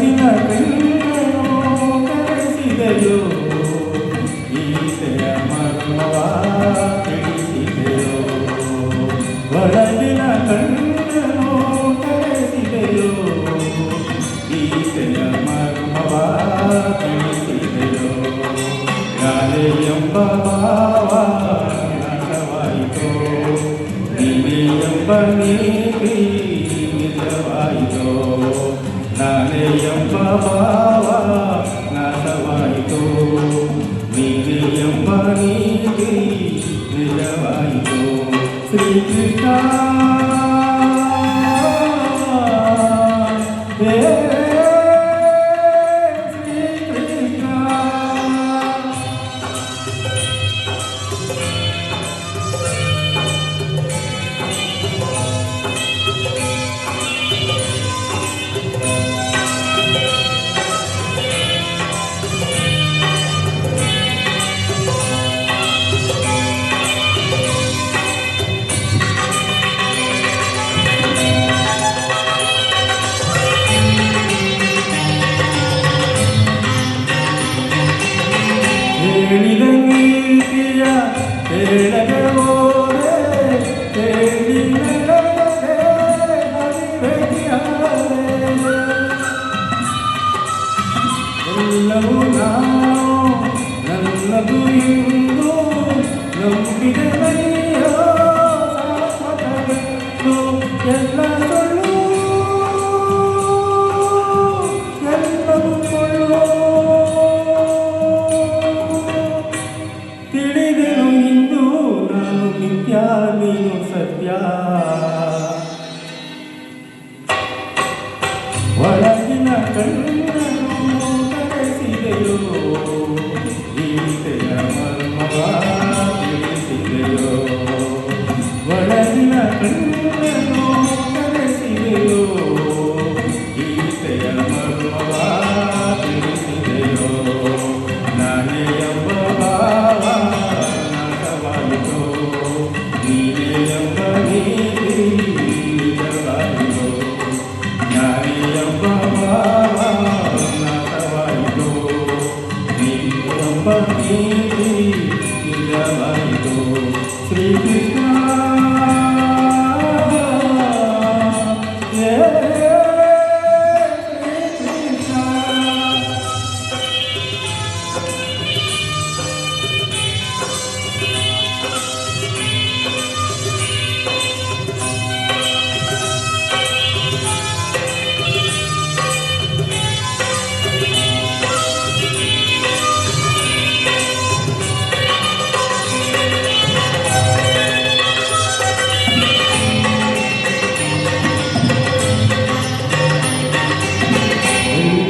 ಒಳಗಿನ ಕಣ್ಣನು ಕರೆಸಿದೆಯೋ ಗೀತೆಯ ಮರ್ಮವ ತಿಳಿಸಿದೆಯೋ ಒಳಗಿನ ಕಣ್ಣನು ಕರೆಸಿದೆಯೋ ಗೀತೆಯ ಮರ್ಮವ ತಿಳಿಸಿದೆಯೋ ಗಾಳಿ ಎಂಬ ಭಾವ ನಾಶವಾಯಿತೋ ನೀನೇ ಎಂಬ ನೀತಿ ನಿಜವಾಯಿತೋ ನಾನೇ ಎಂಬ ಭಾವ ನಾಶವಾಯಿತೋ ನೀನೇ ಎಂಬ ನೀತಿ ನಿಜವಾಯಿತೋ ಶ್ರೀಕೃಷ್ಣ ಹೇಳಿದ ನೀತಿಯ ಹೇಳದೆ ಹೋದೆ ಹೇಳಿ ನಡೆದೆ ಹರಿವೆಯಾದೆ ಎಲ್ಲವೂ ನಾನು ನನ್ನದು ಎಂದು ನಂಬಿದೆ ನಯ್ಯೋ ಶಾಶ್ವತವೆಂದು ಎಲ್ಲ ಸುಳ್ಳು ಎಲ್ಲವೂ ಕೊಳ್ಳೋ ತಿಳಿದೆನು ಇಂದು ನಾನು ನಿತ್ಯ ನೀನು ಸತ್ಯ ಒಳಗಿನ ಕಣ್ಣನು ಕರೆಸಿದೆಯೋ ಗೀತೆಯ ಮರ್ಮವ ತಿಳಿಸಿದೆಯೋ ಒಳಗಿನ ಕಣ್ಣನು ಕರೆಸಿದೆಯೋ ಗೀತೆಯ ಮರ್ಮವ ತಿಳಿಸಿದೆಯೋ ನಾನೇ ಎಂಬ ಭಾವ ನಾಶವಾಯಿತೋ ನೀನೇ ಎಂಬ ನೀತಿ ನಿಜವಾಯಿತೋ ನಾನೇ ಎಂಬ ಭಾವ ನಾಶವಾಯಿತೋ ನೀನೇ ಎಂಬ ನೀತಿ ನಿಜವಾಯಿತೋ ಶ್ರೀಕೃಷ್ಣ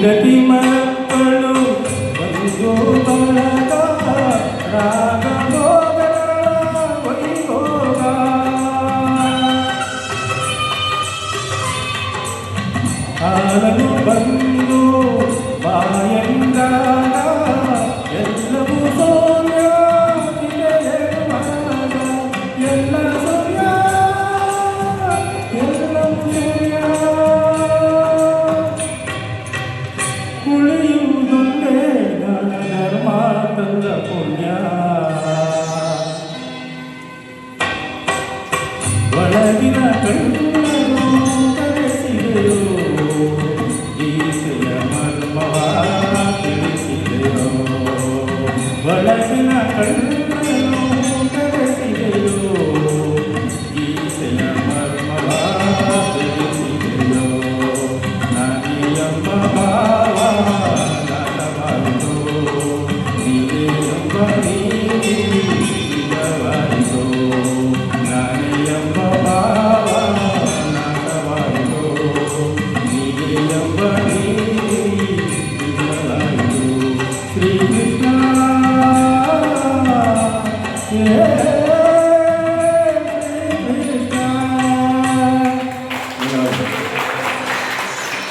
ಗತಿ ಮಕ್ಕಳು ಬಂದು ಬರಗ ರಾಗ ಭೋಗಗಳ ವೈಭೋಗ ಹಾಲನು ಬಂದು ಬಾಯಂದಾಗ ಎಲ್ಲವೂ ಸೌಮ್ಯ ಎಲ್ಲ ಸೌಮ್ಯ ಎಲ್ಲವೂ ಸೌಮ್ಯ ಉಳಿಯುವುದೊಂದೇ ನನ್ನ ಧರ್ಮ ತಂದ ಪುಣ್ಯ ಒಳಗಿನ ಕಣ್ಣನು ಕರೆಸಿದೆಯೋ